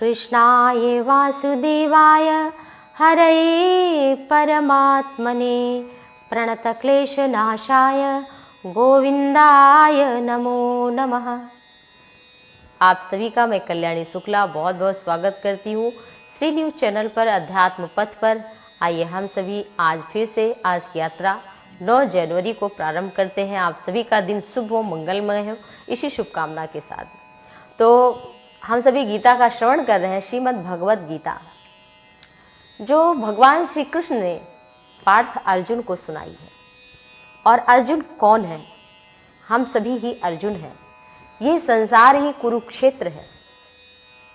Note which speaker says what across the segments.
Speaker 1: कृष्णाय वासुदेवाय हरये परमात्मने प्रणतक्लेशनाशाय गोविंदाय नमो नमः। आप सभी का मैं कल्याणी शुक्ला बहुत बहुत स्वागत करती हूँ श्री न्यूज चैनल पर अध्यात्म पथ पर। आइए हम सभी आज फिर से आज की यात्रा 9 जनवरी को प्रारंभ करते हैं। आप सभी का दिन शुभ हो, मंगलमय हो, इसी शुभकामना के साथ। तो हम सभी गीता का श्रवण कर रहे हैं, श्रीमद् भगवत गीता, जो भगवान श्री कृष्ण ने पार्थ अर्जुन को सुनाई है। और अर्जुन कौन है? हम सभी ही अर्जुन हैं। ये संसार ही कुरुक्षेत्र है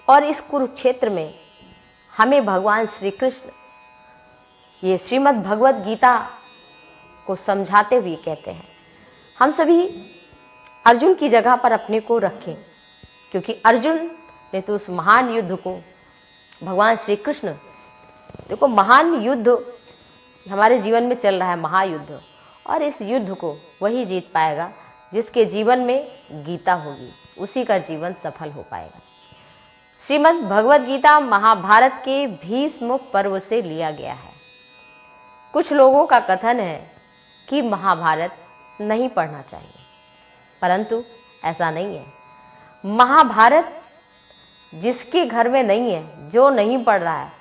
Speaker 1: और इस कुरुक्षेत्र में हमें भगवान श्री कृष्ण ये श्रीमद् भगवत गीता को समझाते हुए कहते हैं, हम सभी अर्जुन की जगह पर अपने को रखें, क्योंकि अर्जुन ने तो उस महान युद्ध को भगवान श्री कृष्ण, देखो महान युद्ध हमारे जीवन में चल रहा है, महायुद्ध, और इस युद्ध को वही जीत पाएगा जिसके जीवन में गीता होगी, उसी का जीवन सफल हो पाएगा। श्रीमद् भगवत गीता महाभारत के भीष्म पर्व से लिया गया है। कुछ लोगों का कथन है कि महाभारत नहीं पढ़ना चाहिए, परंतु ऐसा नहीं है। महाभारत जिसके घर में नहीं है, जो नहीं पढ़ रहा है,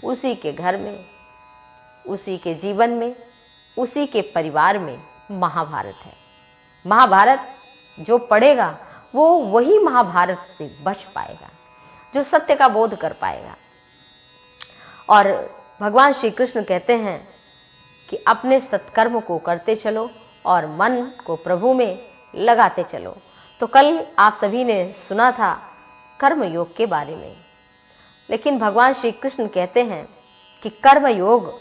Speaker 1: उसी के घर में, उसी के जीवन में, उसी के परिवार में महाभारत है। महाभारत जो पढ़ेगा वो वही महाभारत से बच पाएगा, जो सत्य का बोध कर पाएगा। और भगवान श्री कृष्ण कहते हैं कि अपने सत्कर्म को करते चलो और मन को प्रभु में लगाते चलो। तो कल आप सभी ने सुना था कर्म योग के बारे में, लेकिन भगवान श्री कृष्ण कहते हैं कि कर्म योग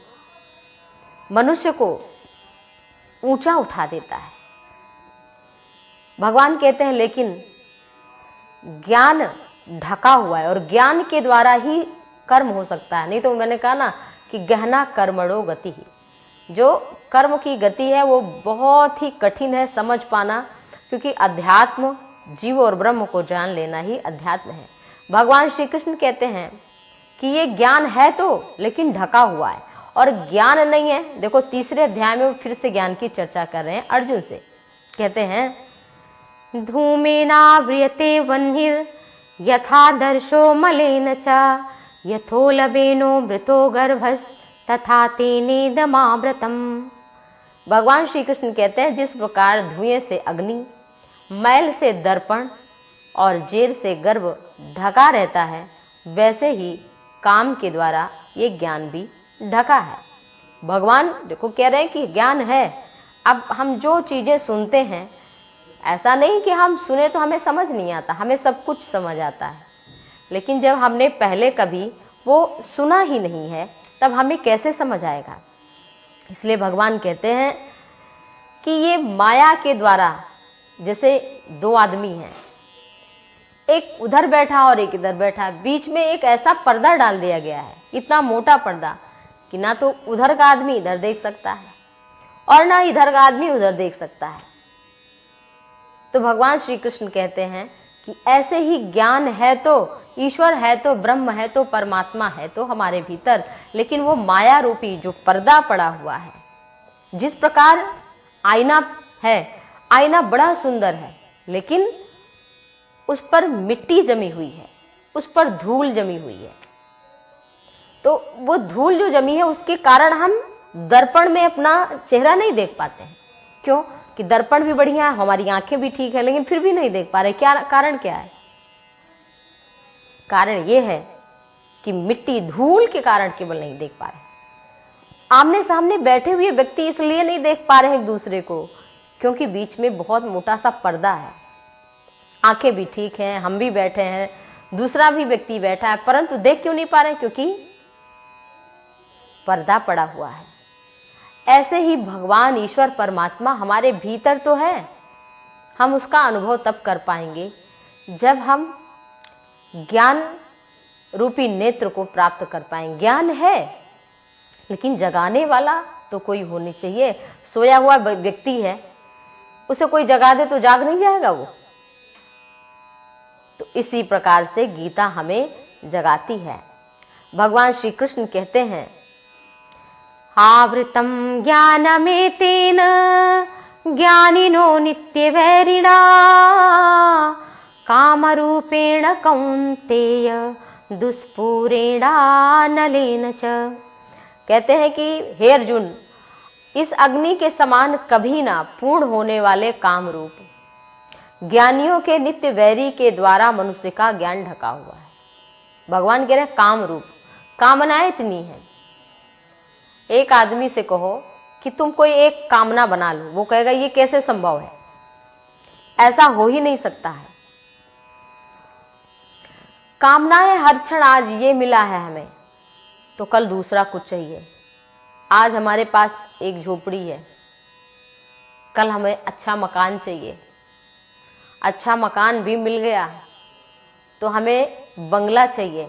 Speaker 1: मनुष्य को ऊंचा उठा देता है। भगवान कहते हैं लेकिन ज्ञान ढका हुआ है और ज्ञान के द्वारा ही कर्म हो सकता है। नहीं तो मैंने कहा ना कि गहना कर्मणो गति ही, जो कर्म की गति है वो बहुत ही कठिन है समझ पाना, क्योंकि अध्यात्म जीव और ब्रह्म को जान लेना ही अध्यात्म है। भगवान श्री कृष्ण कहते हैं कि ये ज्ञान है तो, लेकिन ढका हुआ है, और ज्ञान नहीं है। देखो तीसरे अध्याय में फिर से ज्ञान की चर्चा कर रहे हैं अर्जुन से। कहते हैं धूमेनाव्रियते वह्निर् यथा दर्शो मलेन च यथोलबेनो मृतो गर्भस् तथा तेनेदमाव्रतम। भगवान श्री कृष्ण कहते हैं जिस प्रकार धुएं से अग्नि, मैल से दर्पण और जेर से गर्भ ढका रहता है, वैसे ही काम के द्वारा ये ज्ञान भी ढका है। भगवान देखो कह रहे हैं कि ज्ञान है। अब हम जो चीज़ें सुनते हैं, ऐसा नहीं कि हम सुने तो हमें समझ नहीं आता, हमें सब कुछ समझ आता है, लेकिन जब हमने पहले कभी वो सुना ही नहीं है तब हमें कैसे समझ आएगा। इसलिए भगवान कहते हैं कि ये माया के द्वारा, जैसे 2 आदमी हैं, एक उधर बैठा और एक इधर बैठा, बीच में एक ऐसा पर्दा डाल दिया गया है, इतना मोटा पर्दा कि ना तो उधर का आदमी इधर देख सकता है और ना इधर का आदमी उधर देख सकता है। तो भगवान श्री कृष्ण कहते हैं कि ऐसे ही ज्ञान है तो, ईश्वर है तो, ब्रह्म है तो, परमात्मा है तो हमारे भीतर, लेकिन वो माया रूपी जो पर्दा पड़ा हुआ है। जिस प्रकार आईना है, आईना बड़ा सुंदर है, लेकिन उस पर मिट्टी जमी हुई है, उस पर धूल जमी हुई है। तो वो धूल जो जमी है उसके कारण हम दर्पण में अपना चेहरा नहीं देख पाते हैं। क्यों? कि दर्पण भी बढ़िया है, हमारी आंखें भी ठीक है, लेकिन फिर भी नहीं देख पा रहे। क्या कारण क्या है? कारण ये है कि मिट्टी धूल के कारण केवल नहीं देख पा रहे। आमने सामने बैठे हुए व्यक्ति इसलिए नहीं देख पा रहे एक दूसरे को, क्योंकि बीच में बहुत मोटा सा पर्दा है। आंखें भी ठीक हैं, हम भी बैठे हैं, दूसरा भी व्यक्ति बैठा है, परंतु देख क्यों नहीं पा रहे? क्योंकि पर्दा पड़ा हुआ है। ऐसे ही भगवान ईश्वर परमात्मा हमारे भीतर तो है, हम उसका अनुभव तब कर पाएंगे जब हम ज्ञान रूपी नेत्र को प्राप्त कर पाएंगे। ज्ञान है, लेकिन जगाने वाला तो कोई होनी चाहिए। सोया हुआ व्यक्ति है, उसे कोई जगा दे तो जाग नहीं जाएगा वो। तो इसी प्रकार से गीता हमें जगाती है। भगवान श्री कृष्ण कहते हैं, आवृतम ज्ञानमेतेन ज्ञानिनो नित्यवैरिणा कामरूपेण कौन्तेय दुष्पूरेणानलेन च। कहते हैं कि हे अर्जुन, इस अग्नि के समान कभी ना पूर्ण होने वाले काम रूप ज्ञानियों के नित्य वैरी के द्वारा मनुष्य का ज्ञान ढका हुआ है। भगवान कह रहे हैं काम रूप, कामनाएं इतनी है। एक आदमी से कहो कि तुम कोई एक कामना बना लो, वो कहेगा ये कैसे संभव है, ऐसा हो ही नहीं सकता है। कामनाएं हर क्षण, आज ये मिला है हमें तो कल दूसरा कुछ चाहिए। आज हमारे पास एक झोपड़ी है, कल हमें अच्छा मकान चाहिए। अच्छा मकान भी मिल गया तो हमें बंगला चाहिए,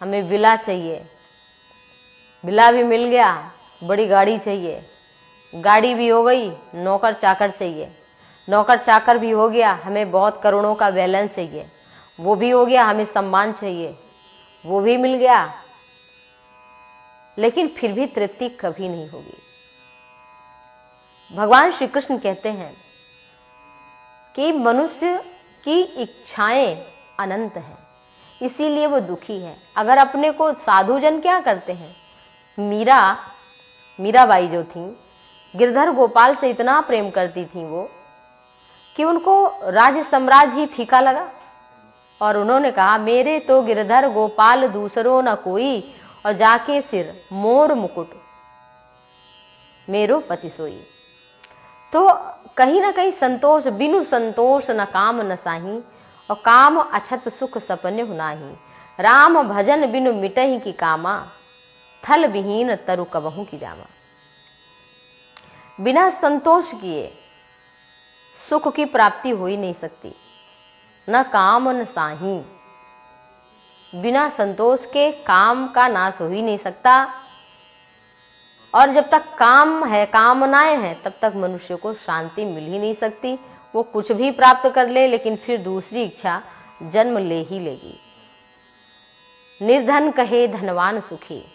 Speaker 1: हमें विला चाहिए। विला भी मिल गया, बड़ी गाड़ी चाहिए। गाड़ी भी हो गई, नौकर चाकर चाहिए। नौकर चाकर भी हो गया, हमें बहुत करोड़ों का बैलेंस चाहिए। वो भी हो गया, हमें सम्मान चाहिए, वो भी मिल गया। लेकिन फिर भी तृप्ति कभी नहीं होगी। भगवान श्री कृष्ण कहते हैं कि मनुष्य की इच्छाएं अनंत हैं, इसीलिए वो दुखी है। अगर अपने को साधुजन क्या करते हैं, मीराबाई जो थी, गिरधर गोपाल से इतना प्रेम करती थी वो कि उनको राज्य साम्राज्य ही फीका लगा और उन्होंने कहा, मेरे तो गिरधर गोपाल दूसरो न कोई, और जाके सिर मोर मुकुट मेरो पति सोई। तो कहीं ना कहीं संतोष, बिनु संतोष न काम न साही, और काम अछत सुख सपने हुनाही। राम भजन बिनु मिटही की कामा, थल विहीन तरु कबहू की जामा। बिना संतोष किए सुख की प्राप्ति हो ही नहीं सकती, न काम न साही। बिना संतोष के काम का नाश हो ही नहीं सकता। और जब तक काम है, कामनाएं हैं, तब तक मनुष्य को शांति मिल ही नहीं सकती। वो कुछ भी प्राप्त कर ले, लेकिन फिर दूसरी इच्छा जन्म ले ही लेगी। निर्धन कहे धनवान सुखी,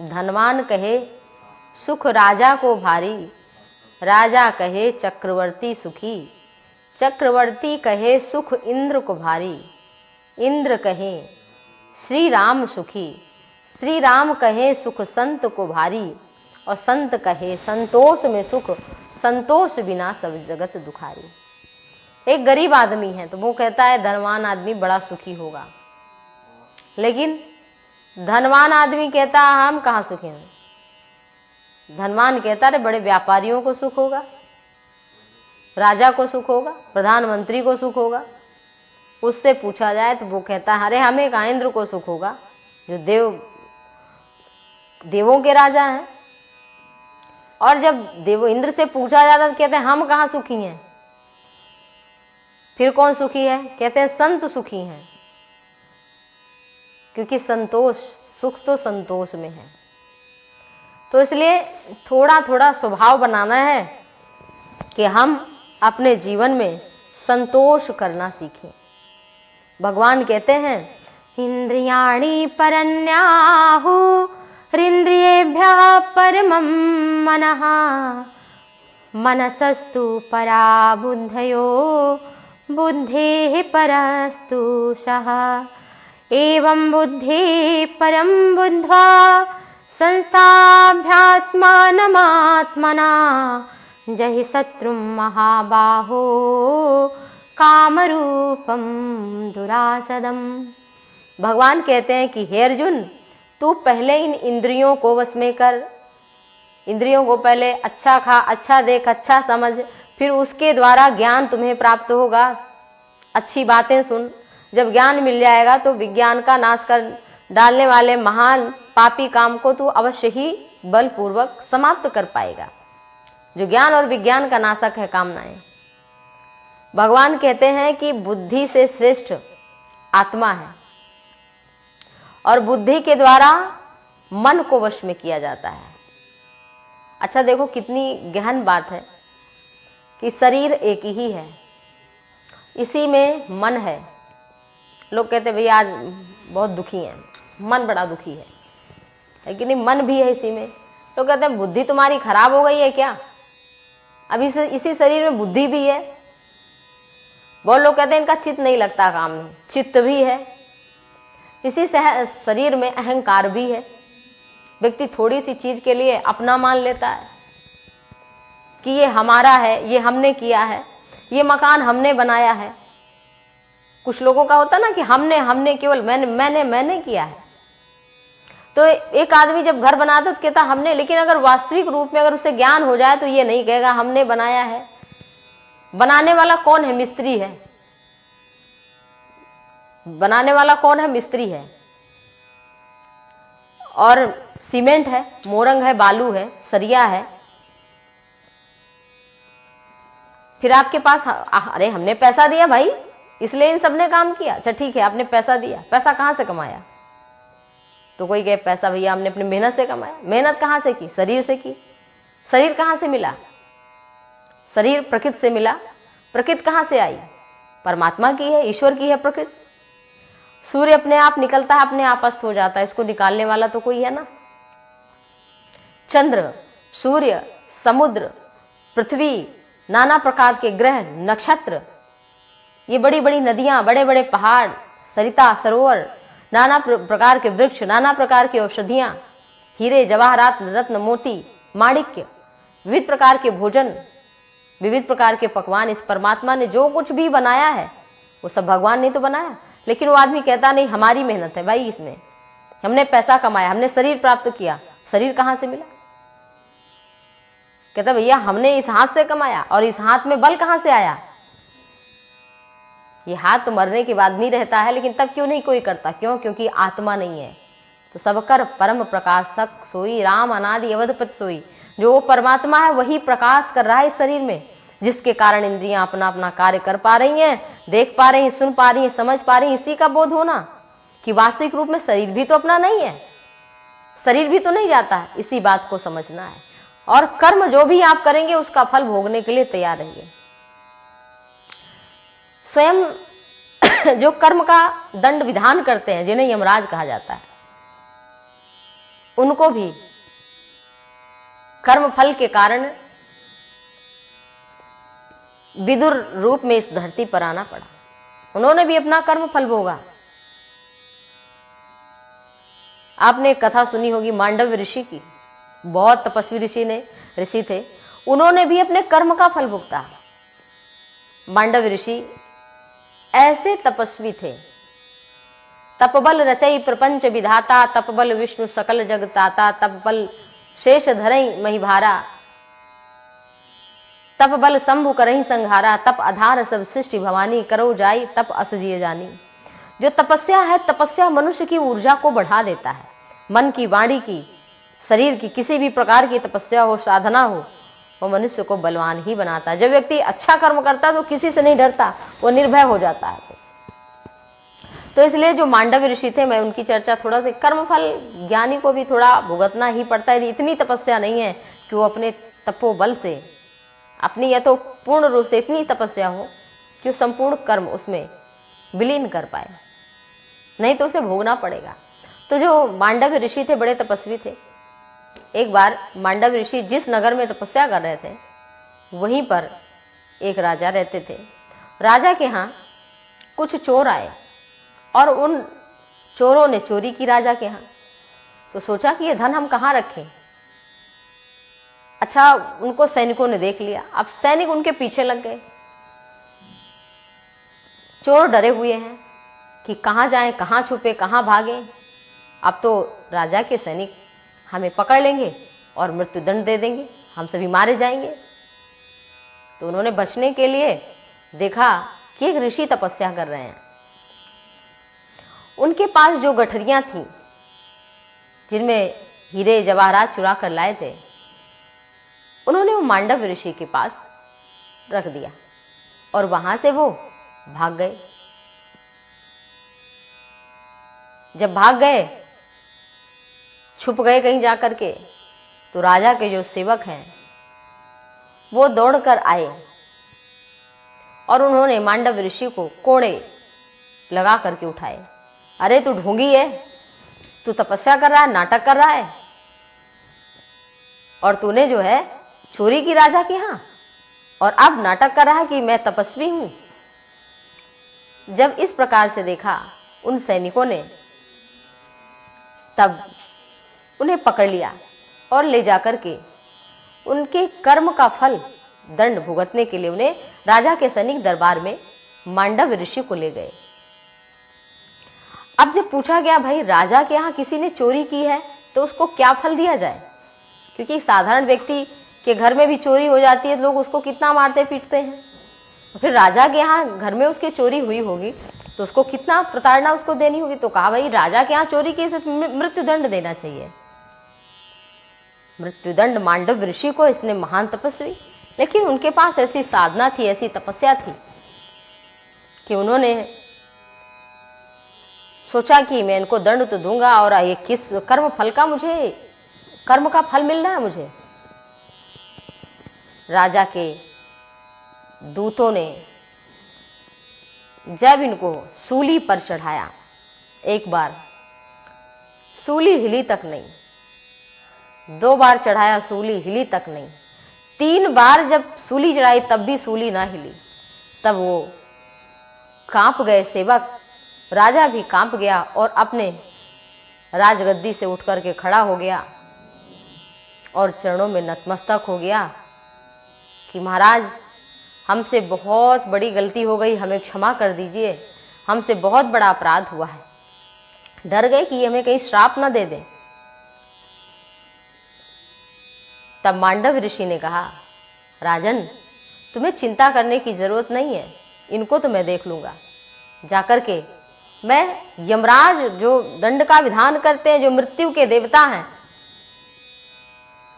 Speaker 1: धनवान कहे सुख राजा को भारी। राजा कहे चक्रवर्ती सुखी, चक्रवर्ती कहे सुख इंद्र को भारी। इंद्र कहे श्री राम सुखी, श्री राम कहे सुख संत को भारी। और संत कहे संतोष में सुख, संतोष बिना सब जगत दुखारी। एक गरीब आदमी है तो वो कहता है धनवान आदमी बड़ा सुखी होगा, लेकिन धनवान आदमी कहता है हम कहाँ सुखी हैं। धनवान कहता है बड़े व्यापारियों को सुख होगा, राजा को सुख होगा, प्रधानमंत्री को सुख होगा। उससे पूछा जाए तो वो कहता है अरे हमें कहाँ, इंद्र को सुख होगा जो देवों के राजा हैं। और जब इंद्र से पूछा जाता तो कहते हैं हम कहाँ सुखी हैं। फिर कौन सुखी है, कहते हैं संत सुखी हैं, क्योंकि संतोष, सुख तो संतोष में है। तो इसलिए थोड़ा थोड़ा स्वभाव बनाना है कि हम अपने जीवन में संतोष करना सीखें। भगवान कहते हैं इंद्रियाणि परन्याहु हृन्द्रियेभ्यः परमं मनः, मनसस्तु परा बुद्धयो बुद्धेः परस्तु सः। एवं बुद्धि परं बुद्ध्वा संस्थाभ्यात्मानमात्मना, जहि शत्रुं महाबाहो कामरूपम दुरासदम। भगवान कहते हैं कि हे अर्जुन, तू पहले इन इंद्रियों को वश में कर। इंद्रियों को पहले अच्छा खा, अच्छा देख, अच्छा समझ, फिर उसके द्वारा ज्ञान तुम्हें प्राप्त होगा। अच्छी बातें सुन। जब ज्ञान मिल जाएगा तो विज्ञान का नाश कर डालने वाले महान पापी काम को तू अवश्य ही बलपूर्वक समाप्त कर पाएगा। जो ज्ञान और विज्ञान का नाशक है कामनाएं। भगवान कहते हैं कि बुद्धि से श्रेष्ठ आत्मा है और बुद्धि के द्वारा मन को वश में किया जाता है। अच्छा देखो कितनी गहन बात है कि शरीर एक ही है, इसी में मन है लोग कहते भैया आज बहुत दुखी हैं, मन बड़ा दुखी है कि नहीं, मन भी है इसी में। लोग कहते हैं बुद्धि तुम्हारी खराब हो गई है क्या, अभी इसी शरीर में बुद्धि भी है। बहुत लोग कहते हैं इनका चित्त नहीं लगता काम में, चित्त भी है, इसी शरीर में अहंकार भी है। व्यक्ति थोड़ी सी चीज के लिए अपना मान लेता है कि ये हमारा है, ये हमने किया है, ये मकान हमने बनाया है। कुछ लोगों का होता ना कि हमने केवल मैंने किया है। तो एक आदमी जब घर बनाता तो कहता हमने, लेकिन अगर वास्तविक रूप में अगर उसे ज्ञान हो जाए तो ये नहीं कहेगा हमने बनाया है। बनाने वाला कौन है? मिस्त्री है। बनाने वाला कौन है? मिस्त्री है। और सीमेंट है, मोरंग है, बालू है, सरिया है। फिर आपके पास अरे हमने पैसा दिया भाई इसलिए इन सब ने काम किया। अच्छा ठीक है, आपने पैसा दिया, पैसा कहां से कमाया? तो कोई कहे पैसा भैया हमने अपनी मेहनत से कमाया। मेहनत कहां से की? शरीर से की। शरीर कहां से मिला? शरीर प्रकृति से मिला। प्रकृति कहां से आई? परमात्मा की है, ईश्वर की है प्रकृति। सूर्य अपने आप निकलता है, अपने आप अस्त हो जाता है, इसको निकालने वाला तो कोई है ना। चंद्र, सूर्य, समुद्र, पृथ्वी, नाना प्रकार के ग्रह, नक्षत्र, ये बड़ी बड़ी नदियां, बड़े बड़े पहाड़, सरिता सरोवर, नाना प्रकार के वृक्ष, नाना प्रकार की औषधियां, हीरे जवाहरात, रत्न मोती, माणिक्य, विविध प्रकार के भोजन, विविध प्रकार के पकवान। इस परमात्मा ने जो कुछ भी बनाया है वो सब भगवान ने तो बनाया। लेकिन वो आदमी कहता नहीं हमारी मेहनत है भाई, इसमें हमने पैसा कमाया, हमने शरीर प्राप्त किया। शरीर कहां से मिला? कहता भैया हमने इस हाथ से कमाया, और इस हाथ में बल कहां से आया? ये हाथ तो मरने के बाद भी रहता है, लेकिन तब क्यों नहीं कोई करता? क्यों? क्योंकि आत्मा नहीं है। तो सबकर परम प्रकाशक सोई, राम अनादि अवधपति सोई। जो वो परमात्मा है वही प्रकाश कर रहा है इस शरीर में, जिसके कारण इंद्रियां अपना अपना कार्य कर पा रही हैं, देख पा रही हैं, सुन पा रही हैं, समझ पा रही हैं। इसी का बोध होना कि वास्तविक रूप में शरीर भी तो अपना नहीं है, शरीर भी तो नहीं जाता है। इसी बात को समझना है। और कर्म जो भी आप करेंगे उसका फल भोगने के लिए तैयार रहिए। स्वयं जो कर्म का दंड विधान करते हैं, जिन्हें यमराज कहा जाता है, उनको भी कर्म फल के कारण विदुर रूप में इस धरती पर आना पड़ा। उन्होंने भी अपना कर्म फल भोगा। आपने एक कथा सुनी होगी मांडव्य ऋषि की। बहुत तपस्वी ऋषि थे, उन्होंने भी अपने कर्म का फल भुगता। मांडव्य ऋषि ऐसे तपस्वी थे। तपबल रचई प्रपंच विधाता, तपबल विष्णु सकल जगताता, तपबल शेष धरई महिभारा, तप बल शंभु करही संघारा, तप आधार सब सृष्टि भवानी, करो जाई तप अस जिय जानी। जो तपस्या है, तपस्या मनुष्य की ऊर्जा को बढ़ा देता है। मन की, वाणी की, शरीर की, किसी भी प्रकार की तपस्या हो, साधना हो, वो मनुष्य को बलवान ही बनाता है। जब व्यक्ति अच्छा कर्म करता है तो किसी से नहीं डरता, वो निर्भय हो जाता है। तो इसलिए जो मांडव्य ऋषि थे, मैं उनकी चर्चा थोड़ा सा, कर्मफल ज्ञानी को भी थोड़ा भुगतना ही पड़ता है। इतनी तपस्या नहीं है कि वो अपने तपोबल से, अपनी या तो पूर्ण रूप से इतनी तपस्या हो कि वो संपूर्ण कर्म उसमें विलीन कर पाए, नहीं तो उसे भोगना पड़ेगा। तो जो मांडव्य ऋषि थे बड़े तपस्वी थे। एक बार मांडव्य ऋषि जिस नगर में तपस्या कर रहे थे वहीं पर एक राजा रहते थे। राजा के यहाँ कुछ चोर आए और उन चोरों ने चोरी की राजा के यहाँ। तो सोचा कि ये धन हम कहाँ रखें। अच्छा, उनको सैनिकों ने देख लिया। अब सैनिक उनके पीछे लग गए। चोर डरे हुए हैं कि कहाँ जाएं, कहाँ छुपे, कहाँ भागें। अब तो राजा के सैनिक हमें पकड़ लेंगे और मृत्युदंड दे देंगे, हम सभी मारे जाएंगे। तो उन्होंने बचने के लिए देखा कि एक ऋषि तपस्या कर रहे हैं। उनके पास जो गठरियां थीं, जिनमें हीरे जवाहरात चुरा कर लाए थे, उन्होंने वो मांडव्य ऋषि के पास रख दिया और वहां से वो भाग गए। जब भाग गए, छुप गए कहीं जाकर के, तो राजा के जो सेवक हैं वो दौड़कर आए और उन्होंने मांडव्य ऋषि को कोड़े लगा करके उठाए। अरे तू ढोंगी है, तू तपस्या कर रहा है, नाटक कर रहा है, और तूने जो है चोरी की राजा के यहाँ, और अब नाटक कर रहा है कि मैं तपस्वी हूं। जब इस प्रकार से देखा उन सैनिकों ने, तब उन्हें पकड़ लिया और ले जाकर के उनके कर्म का फल दंड भुगतने के लिए उन्हें राजा के सैनिक दरबार में मांडव ऋषि को ले गए। अब जब पूछा गया भाई राजा के यहाँ किसी ने चोरी की है तो उसको क्या फल दिया जाए, क्योंकि साधारण व्यक्ति के घर में भी चोरी हो जाती है, लोग उसको कितना मारते पीटते हैं, फिर राजा के यहाँ घर में उसकी चोरी हुई होगी तो उसको कितना प्रताड़ना उसको देनी होगी। तो कहा भाई राजा के यहाँ चोरी की इसे मृत्युदंड देना चाहिए, मृत्युदंड मांडव ऋषि को, इसने महान तपस्वी। लेकिन उनके पास ऐसी साधना थी, ऐसी तपस्या थी कि उन्होंने सोचा कि मैं इनको दंड तो दूंगा, और ये किस कर्म फल का, मुझे कर्म का फल मिल रहा है मुझे। राजा के दूतों ने जब इनको सूली पर चढ़ाया, एक बार सूली हिली तक नहीं, 2 बार चढ़ाया सूली हिली तक नहीं, 3 बार जब सूली चढ़ाई तब भी सूली ना हिली, तब वो कांप गए सेवक, राजा भी कांप गया और अपने राजगद्दी से उठ करके खड़ा हो गया और चरणों में नतमस्तक हो गया कि महाराज हमसे बहुत बड़ी गलती हो गई, हमें क्षमा कर दीजिए, हमसे बहुत बड़ा अपराध हुआ है। डर गए कि हमें कहीं श्राप न दे दें। तब मांडव ऋषि ने कहा, राजन तुम्हें चिंता करने की जरूरत नहीं है, इनको तो मैं देख लूंगा। जाकर के मैं यमराज जो दंड का विधान करते हैं, जो मृत्यु के देवता हैं,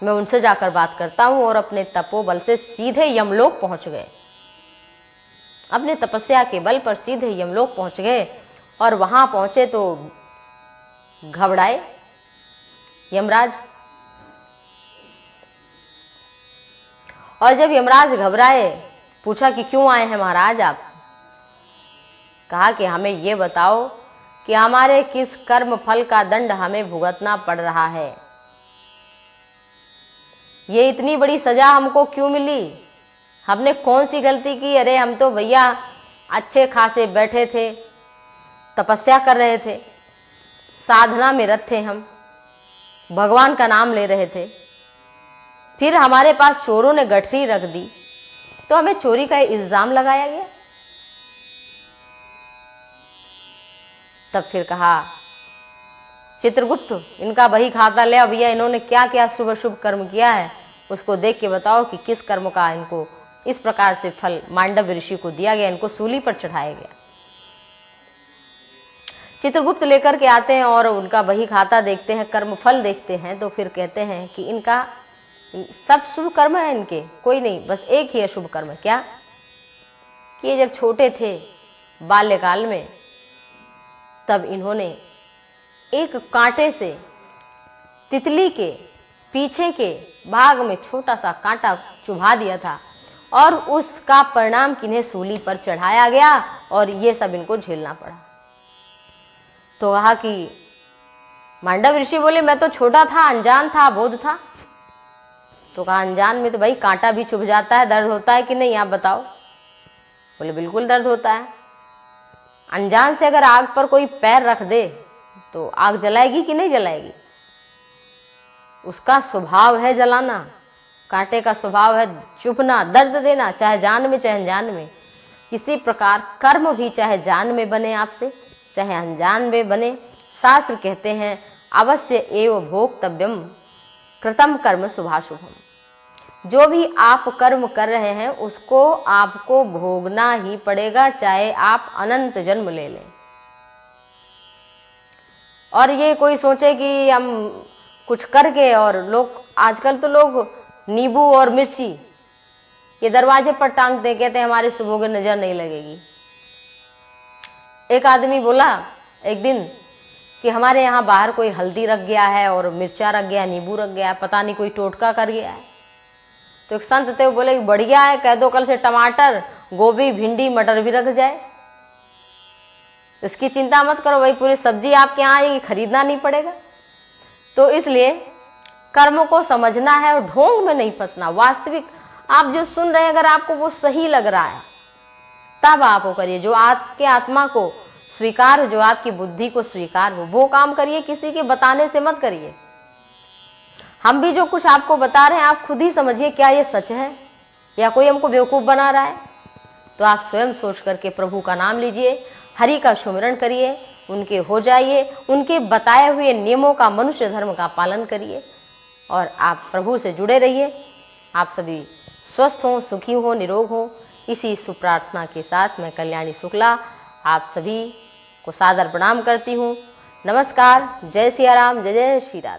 Speaker 1: मैं उनसे जाकर बात करता हूं। और अपने तपोबल से सीधे यमलोक पहुंच गए, अपने तपस्या के बल पर सीधे यमलोक पहुंच गए। और वहां पहुंचे तो घबराए यमराज, और जब यमराज घबराए, पूछा कि क्यों आए हैं महाराज आप। कहा कि हमें ये बताओ कि हमारे किस कर्म फल का दंड हमें भुगतना पड़ रहा है, ये इतनी बड़ी सजा हमको क्यों मिली, हमने कौन सी गलती की। अरे हम तो भैया अच्छे खासे बैठे थे, तपस्या कर रहे थे, साधना में रत थे, हम भगवान का नाम ले रहे थे, फिर हमारे पास चोरों ने गठरी रख दी तो हमें चोरी का इल्जाम लगाया गया। तब फिर कहा, चित्रगुप्त इनका बही खाता ले, भैया इन्होंने क्या क्या शुभ शुभ कर्म किया है उसको देख के बताओ कि किस कर्म का इनको इस प्रकार से फल मांडव ऋषि को दिया गया, इनको सूली पर चढ़ाया गया। चित्रगुप्त लेकर के आते हैं और उनका बही खाता देखते हैं, कर्म फल देखते हैं, तो फिर कहते हैं कि इनका सब शुभ कर्म है, इनके कोई नहीं, बस एक ही अशुभ कर्म। क्या कि ये जब छोटे थे बाल्यकाल में, तब इन्होंने एक कांटे से तितली के पीछे के भाग में छोटा सा कांटा चुभा दिया था, और उसका परिणाम किन्हें सूली पर चढ़ाया गया और ये सब इनको झेलना पड़ा। तो कहा कि मांडव ऋषि बोले, मैं तो छोटा था, अनजान था, अबोध था। तो कहा, अनजान में तो भाई कांटा भी चुभ जाता है, दर्द होता है कि नहीं, आप बताओ। बोले, बिल्कुल दर्द होता है। अनजान से अगर आग पर कोई पैर रख दे तो आग जलाएगी कि नहीं जलाएगी, उसका स्वभाव है जलाना, कांटे का स्वभाव है चुभना, दर्द देना, चाहे जान में चाहे अनजान में। किसी प्रकार कर्म भी चाहे जान में बने आपसे, चाहे अनजान में बने, शास्त्र कहते हैं अवश्य एव भोक्तव्यम कृतम कर्म शुभाशुभम। जो भी आप कर्म कर रहे हैं उसको आपको भोगना ही पड़ेगा, चाहे आप अनंत जन्म ले लें। और ये कोई सोचे कि हम कुछ करके, और लोग आजकल तो लोग नींबू और मिर्ची ये दरवाजे पर टांगते, कहते हैं हमारे शुभों की नजर नहीं लगेगी। एक आदमी बोला एक दिन कि हमारे यहाँ बाहर कोई हल्दी रख गया है और मिर्चा रख गया, नींबू रख गया, पता नहीं कोई टोटका कर गया है। तो एक संत थे, वो बोले कि बढ़िया है, कह दो कल से टमाटर, गोभी, भिंडी, मटर भी रख जाए। इसकी चिंता मत करो, वही पूरी सब्जी आपके यहाँ आएगी, खरीदना नहीं पड़ेगा। तो इसलिए कर्म को समझना है और ढोंग में नहीं फंसना। वास्तविक आप जो सुन रहे हैं, अगर आपको वो सही लग रहा है तब आप वो करिए, जो आपके आत्मा को स्वीकार हो, जो आपकी बुद्धि को स्वीकार हो, वो काम करिए। किसी के बताने से मत करिए। हम भी जो कुछ आपको बता रहे हैं, आप खुद ही समझिए क्या ये सच है या कोई हमको बेवकूफ़ बना रहा है। तो आप स्वयं सोच करके प्रभु का नाम लीजिए, हरि का सुमिरन करिए, उनके हो जाइए, उनके बताए हुए नियमों का, मनुष्य धर्म का पालन करिए और आप प्रभु से जुड़े रहिए। आप सभी स्वस्थ हों, सुखी हों, निरोग हों, इसी सुप्रार्थना के साथ मैं कल्याणी शुक्ला आप सभी को सादर प्रणाम करती हूँ। नमस्कार। जय सिया राम, जय जय श्री राधे।